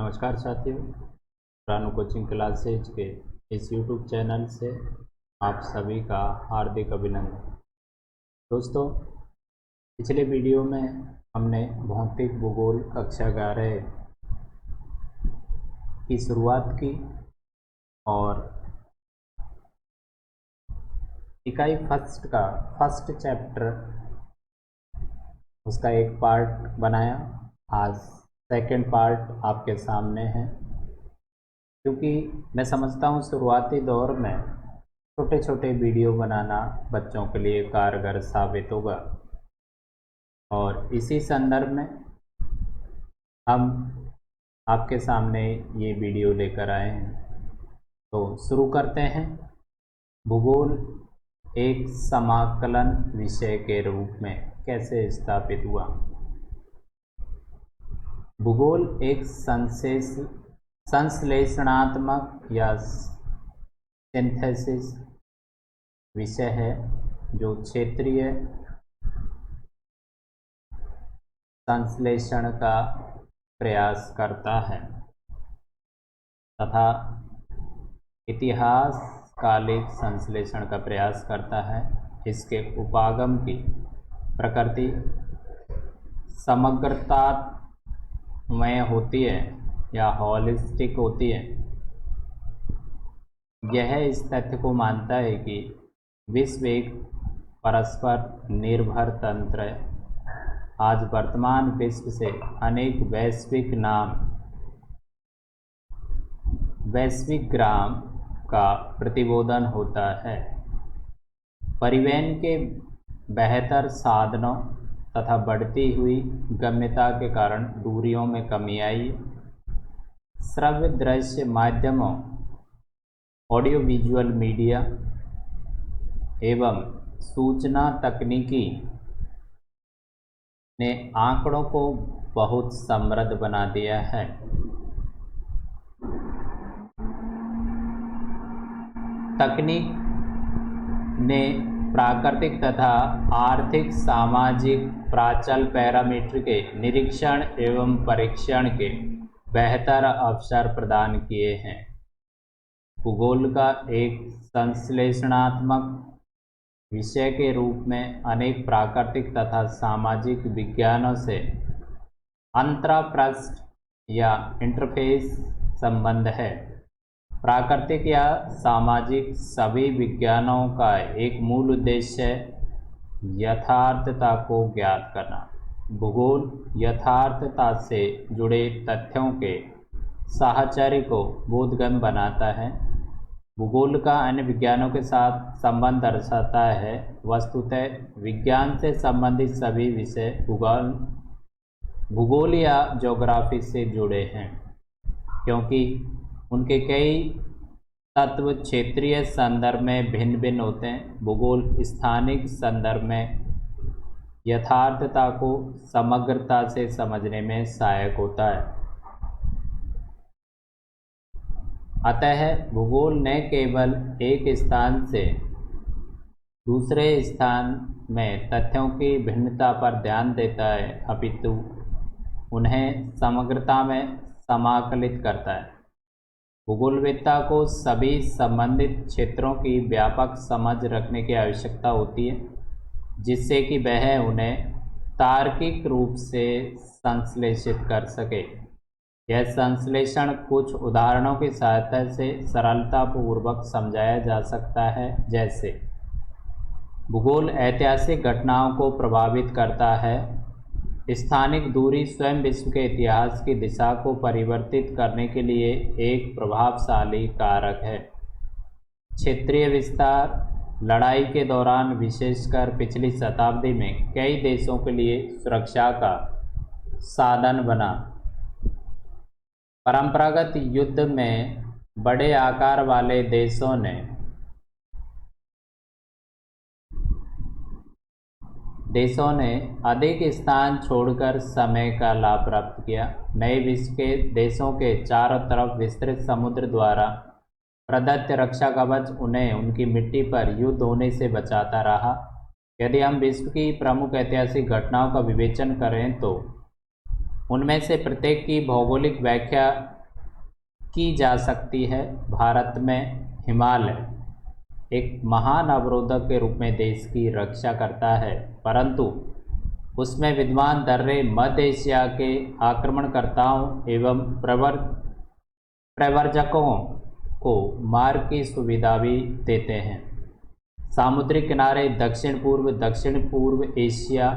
नमस्कार साथियों, Ranu coaching classes के इस YouTube चैनल से आप सभी का हार्दिक अभिनंदन। दोस्तों, पिछले वीडियो में हमने भौतिक भूगोल कक्षा 11 की शुरुआत की और इकाई फर्स्ट चैप्टर उसका एक पार्ट बनाया। आज सेकंड पार्ट आपके सामने है, क्योंकि मैं समझता हूँ शुरुआती दौर में छोटे छोटे वीडियो बनाना बच्चों के लिए कारगर साबित होगा। और इसी संदर्भ में हम आपके सामने ये वीडियो लेकर आए हैं। तो शुरू करते हैं। भूगोल एक समाकलन विषय के रूप में कैसे स्थापित हुआ। भूगोल एक संश्लेषणात्मक या सिंथेसिस विषय है जो क्षेत्रीय संश्लेषण का प्रयास करता है तथा इतिहासकालिक संश्लेषण का प्रयास करता है। इसके उपागम की प्रकृति समग्रतामय होती है या हॉलिस्टिक होती है। यह इस तथ्य को मानता है कि विश्व एक परस्पर निर्भर तंत्र है। आज वर्तमान विश्व से अनेक वैश्विक ग्राम का प्रतिबोधन होता है। परिवहन के बेहतर साधनों तथा बढ़ती हुई गम्यता के कारण दूरियों में कमी आई। श्रव्य दृश्य माध्यमों, ऑडियो विजुअल मीडिया एवं सूचना तकनीकी ने आंकड़ों को बहुत समृद्ध बना दिया है। तकनीक ने प्राकृतिक तथा आर्थिक सामाजिक प्राचल पैरामीटर के निरीक्षण एवं परीक्षण के बेहतर अवसर प्रदान किए हैं। भूगोल का एक संश्लेषणात्मक विषय के रूप में अनेक प्राकृतिक तथा सामाजिक विज्ञानों से अंतरपृष्ठ या इंटरफेस संबंध है। प्राकृतिक या सामाजिक सभी विज्ञानों का एक मूल उद्देश्य है यथार्थता को ज्ञात करना। भूगोल यथार्थता से जुड़े तथ्यों के साहचर्य को बोधगम्य बनाता है। भूगोल का अन्य विज्ञानों के साथ संबंध दर्शाता है। वस्तुतः विज्ञान से संबंधित सभी विषय भूगोल या ज्योग्राफी से जुड़े हैं, क्योंकि उनके कई तत्व क्षेत्रीय संदर्भ में भिन्न भिन्न होते हैं। भूगोल स्थानिक संदर्भ में यथार्थता को समग्रता से समझने में सहायक होता है। अतः भूगोल न केवल एक स्थान से दूसरे स्थान में तथ्यों की भिन्नता पर ध्यान देता है, अपितु उन्हें समग्रता में समाकलित करता है। भूगोलवेत्ता को सभी संबंधित क्षेत्रों की व्यापक समझ रखने की आवश्यकता होती है, जिससे कि वह उन्हें तार्किक रूप से संश्लेषित कर सके। यह संश्लेषण कुछ उदाहरणों की सहायता से सरलतापूर्वक समझाया जा सकता है। जैसे भूगोल ऐतिहासिक घटनाओं को प्रभावित करता है। स्थानिक दूरी स्वयं विश्व के इतिहास की दिशा को परिवर्तित करने के लिए एक प्रभावशाली कारक है। क्षेत्रीय विस्तार लड़ाई के दौरान, विशेषकर पिछली शताब्दी में, कई देशों के लिए सुरक्षा का साधन बना। परंपरागत युद्ध में बड़े आकार वाले देशों ने अधिक स्थान छोड़कर समय का लाभ प्राप्त किया। नए विश्व के देशों के चारों तरफ विस्तृत समुद्र द्वारा प्रदत्त रक्षा कवच उन्हें उनकी मिट्टी पर युद्ध होने से बचाता रहा। यदि हम विश्व की प्रमुख ऐतिहासिक घटनाओं का विवेचन करें तो उनमें से प्रत्येक की भौगोलिक व्याख्या की जा सकती है। भारत में हिमालय एक महान अवरोधक के रूप में देश की रक्षा करता है, परंतु उसमें विद्यमान दर्रे मध्य एशिया के आक्रमणकर्ताओं एवं प्रव्रजकों को मार्ग की सुविधा भी देते हैं। सामुद्रिक किनारे दक्षिण पूर्व एशिया,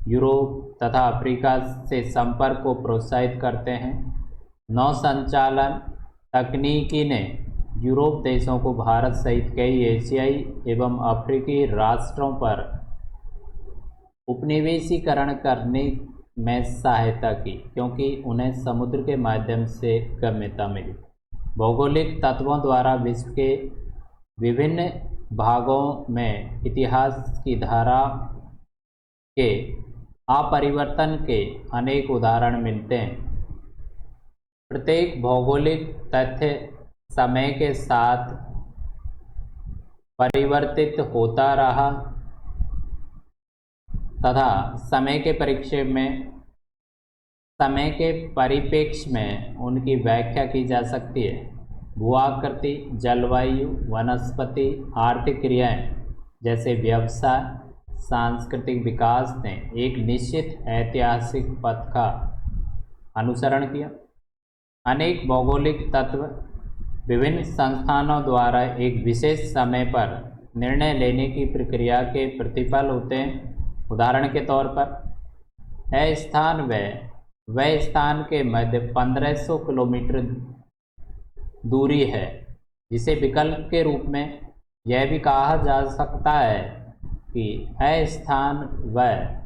यूरोप तथा अफ्रीका से संपर्क को प्रोत्साहित करते हैं। नौ संचालन तकनीकी ने यूरोप देशों को भारत सहित कई एशियाई एवं अफ्रीकी राष्ट्रों पर उपनिवेशीकरण करने में सहायता की, क्योंकि उन्हें समुद्र के माध्यम से गम्यता मिली। भौगोलिक तत्वों द्वारा विश्व के विभिन्न भागों में इतिहास की धारा के अपरिवर्तन के अनेक उदाहरण मिलते हैं। प्रत्येक भौगोलिक तथ्य समय के साथ परिवर्तित होता रहा तथा समय के परिप्रेक्ष्य में उनकी व्याख्या की जा सकती है। भूआकृति, जलवायु, वनस्पति, आर्थिक क्रियाएं जैसे व्यवसाय, सांस्कृतिक विकास ने एक निश्चित ऐतिहासिक पथ का अनुसरण किया। अनेक भौगोलिक तत्व विभिन्न संस्थानों द्वारा एक विशेष समय पर निर्णय लेने की प्रक्रिया के प्रतिफल होते हैं। उदाहरण के तौर पर वह स्थान के मध्य 1500 किलोमीटर दूरी है, जिसे विकल्प के रूप में यह भी कहा जा सकता है कि स्थान वह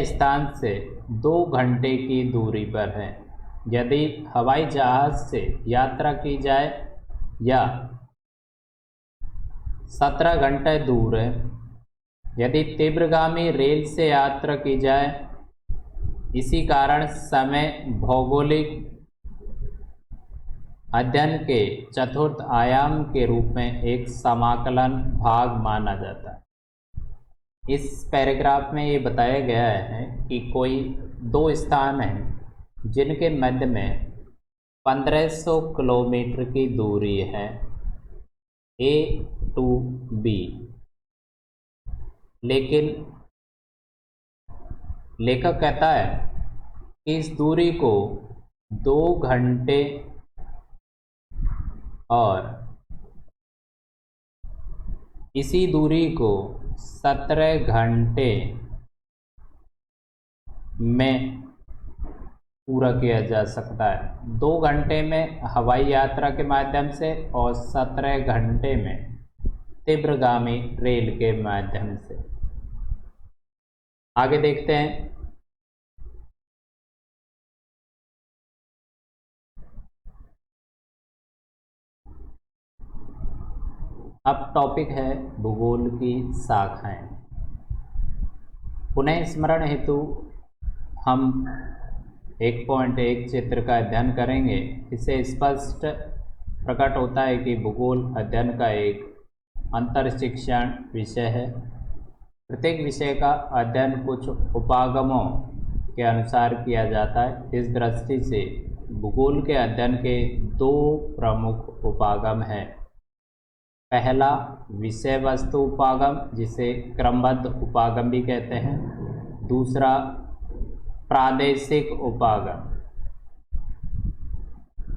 स्थान से 2 घंटे की दूरी पर है। यदि हवाई जहाज से यात्रा की जाए या 17 घंटे दूर है। यदि तीव्रगामी रेल से यात्रा की जाए। इसी कारण समय भौगोलिक अध्ययन के चतुर्थ आयाम के रूप में एक समाकलन भाग माना जाता है। इस पैराग्राफ में ये बताया गया है कि कोई 2 स्थान हैं जिनके मध्य में 1500 किलोमीटर की दूरी है, A to B, लेकिन लेखक कहता है कि इस दूरी को 2 घंटे और इसी दूरी को 17 घंटे में पूरा किया जा सकता है। 2 घंटे में हवाई यात्रा के माध्यम से और 17 घंटे में तीव्रगामी रेल के माध्यम से। आगे देखते हैं। अब टॉपिक है भूगोल की शाखाएं। पुनः स्मरण हेतु हम 1.1 चित्र का अध्ययन करेंगे। इससे स्पष्ट प्रकट होता है कि भूगोल अध्ययन का एक अंतर्शिक्षण विषय है। प्रत्येक विषय का अध्ययन कुछ उपागमों के अनुसार किया जाता है। इस दृष्टि से भूगोल के अध्ययन के 2 प्रमुख उपागम हैं। पहला विषय वस्तु उपागम, जिसे क्रमबद्ध उपागम भी कहते हैं। दूसरा प्रादेशिक उपागम।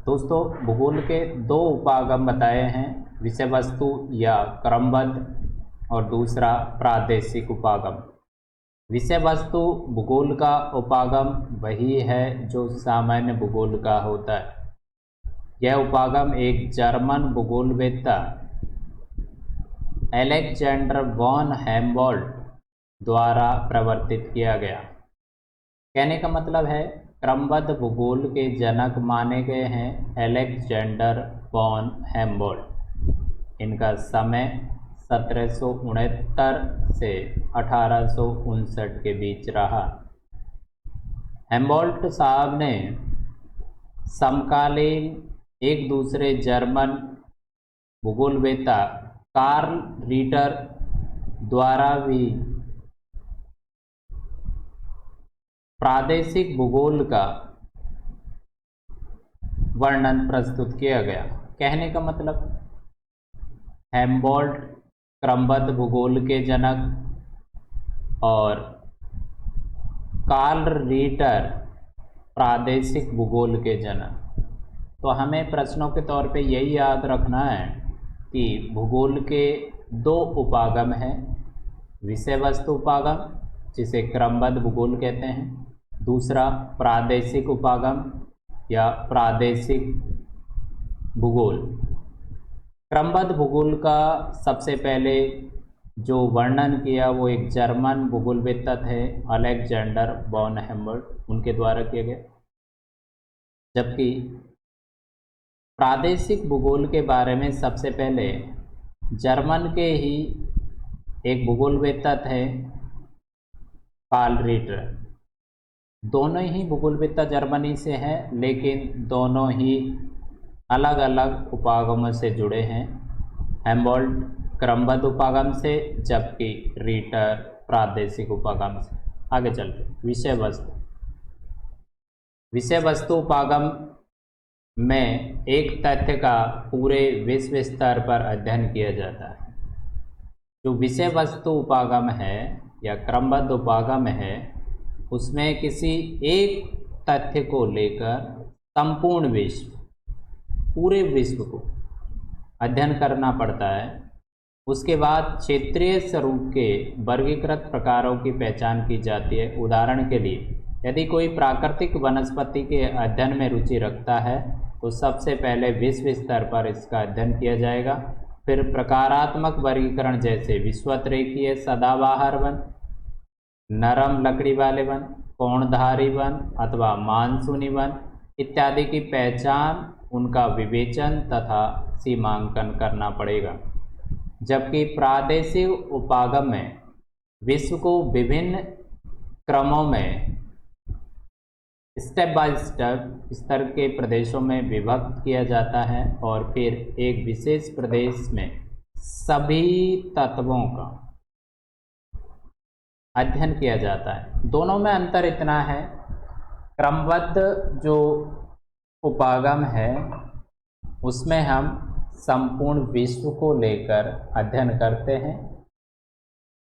दोस्तों, भूगोल के 2 उपागम बताए हैं, विषय वस्तु या क्रमबद्ध और दूसरा प्रादेशिक उपागम। विषय वस्तु भूगोल का उपागम वही है जो सामान्य भूगोल का होता है। यह उपागम एक जर्मन भूगोलवेत्ता अलेक्जेंडर वॉन हेम्बोल्ट द्वारा प्रवर्तित किया गया। कहने का मतलब है, क्रमबद्ध भूगोल के जनक माने गए हैं अलेक्जेंडर वॉन हेम्बोल्ट। इनका समय 1769 से 1859 के बीच रहा। हेम्बोल्ट साहब ने समकालीन एक दूसरे जर्मन भूगोलवेत्ता कार्ल रीटर द्वारा भी प्रादेशिक भूगोल का वर्णन प्रस्तुत किया गया। कहने का मतलब हेम्बोल्ट क्रमबद्ध भूगोल के जनक और कार्ल रिटर प्रादेशिक भूगोल के जनक। तो हमें प्रश्नों के तौर पे यही याद रखना है कि भूगोल के दो उपागम हैं, विषय वस्तु उपागम जिसे क्रमबद्ध भूगोल कहते हैं, दूसरा प्रादेशिक उपागम या प्रादेशिक भूगोल। क्रमबद्ध भूगोल का सबसे पहले जो वर्णन किया वो एक जर्मन भूगोलवेत्ता थे अलेक्जेंडर वॉन हेम्बोल्ट, उनके द्वारा किया गया। जबकि प्रादेशिक भूगोल के बारे में सबसे पहले जर्मन के ही एक भूगोलवेत्ता थे कार्ल रिटर। दोनों ही भूगोलवेत्ता जर्मनी से हैं, लेकिन दोनों ही अलग अलग उपागमों से जुड़े हैं। हेम्बोल्ट क्रमबद्ध उपागम से, जबकि रिटर प्रादेशिक उपागम से। आगे चलते विषय वस्तु उपागम में एक तथ्य का पूरे विश्व स्तर पर अध्ययन किया जाता है। जो विषय वस्तु उपागम है या क्रमबद्ध उपागम है, उसमें किसी एक तथ्य को लेकर संपूर्ण विश्व, पूरे विश्व को अध्ययन करना पड़ता है। उसके बाद क्षेत्रीय स्वरूप के वर्गीकृत प्रकारों की पहचान की जाती है। उदाहरण के लिए यदि कोई प्राकृतिक वनस्पति के अध्ययन में रुचि रखता है तो सबसे पहले विश्व स्तर पर इसका अध्ययन किया जाएगा। फिर प्रकारात्मक वर्गीकरण जैसे विषुवत-रेखीय सदाबहार वन, नरम लकड़ी वाले वन, कोणधारी वन अथवा मानसूनी वन इत्यादि की पहचान, उनका विवेचन तथा सीमांकन करना पड़ेगा। जबकि प्रादेशिक उपागम में विश्व को विभिन्न क्रमों में स्टेप बाय स्टेप स्तर के प्रदेशों में विभक्त किया जाता है और फिर एक विशेष प्रदेश में सभी तत्वों का अध्ययन किया जाता है। दोनों में अंतर इतना है, क्रमबद्ध जो उपागम है उसमें हम संपूर्ण विश्व को लेकर अध्ययन करते हैं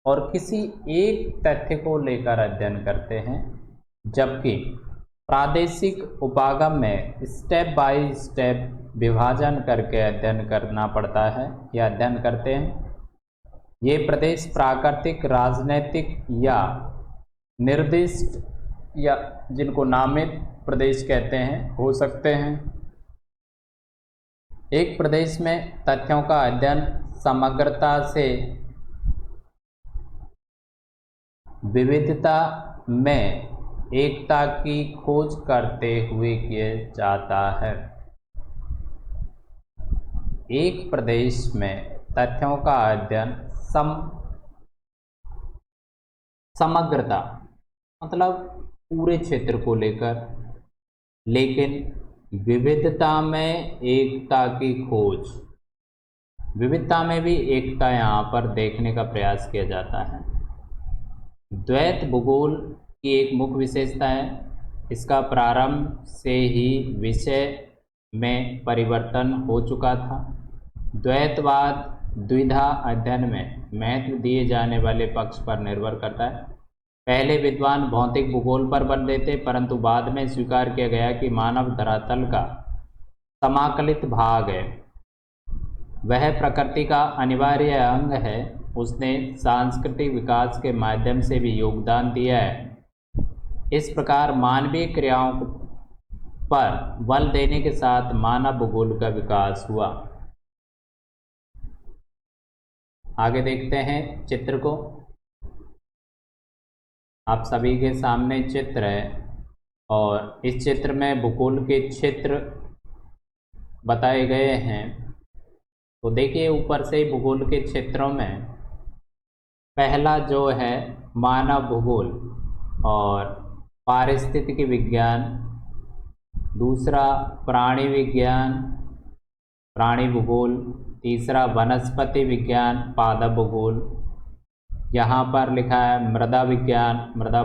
और किसी एक तथ्य को लेकर अध्ययन करते हैं। जबकि प्रादेशिक उपागम में स्टेप बाय स्टेप विभाजन करके अध्ययन करना पड़ता है या अध्ययन करते हैं। ये प्रदेश प्राकृतिक, राजनैतिक या निर्दिष्ट या जिनको नामित प्रदेश कहते हैं हो सकते हैं। एक प्रदेश में तथ्यों का अध्ययन समग्रता से विविधता में एकता की खोज करते हुए किया जाता है। एक प्रदेश में तथ्यों का अध्ययन समग्रता मतलब पूरे क्षेत्र को लेकर, लेकिन विविधता में एकता की खोज, विविधता में भी एकता यहाँ पर देखने का प्रयास किया जाता है। द्वैत भूगोल की एक मुख्य विशेषता है, इसका प्रारंभ से ही विषय में परिवर्तन हो चुका था। द्वैतवाद द्विधा अध्ययन में महत्व दिए जाने वाले पक्ष पर निर्भर करता है। पहले विद्वान भौतिक भूगोल पर बल देते, परंतु बाद में स्वीकार किया गया कि मानव धरातल का समाकलित भाग है, वह प्रकृति का अनिवार्य अंग है। उसने सांस्कृतिक विकास के माध्यम से भी योगदान दिया है। इस प्रकार मानवीय क्रियाओं पर बल देने के साथ मानव भूगोल का विकास हुआ। आगे देखते हैं चित्र को। आप सभी के सामने चित्र है और इस चित्र में भूगोल के क्षेत्र बताए गए हैं। तो देखिए ऊपर से भूगोल के क्षेत्रों में पहला जो है मानव भूगोल और पारिस्थितिकी विज्ञान, दूसरा प्राणी विज्ञान, प्राणी भूगोल, तीसरा वनस्पति विज्ञान, पादप भूगोल, यहाँ पर लिखा है मृदा विज्ञान, मृदा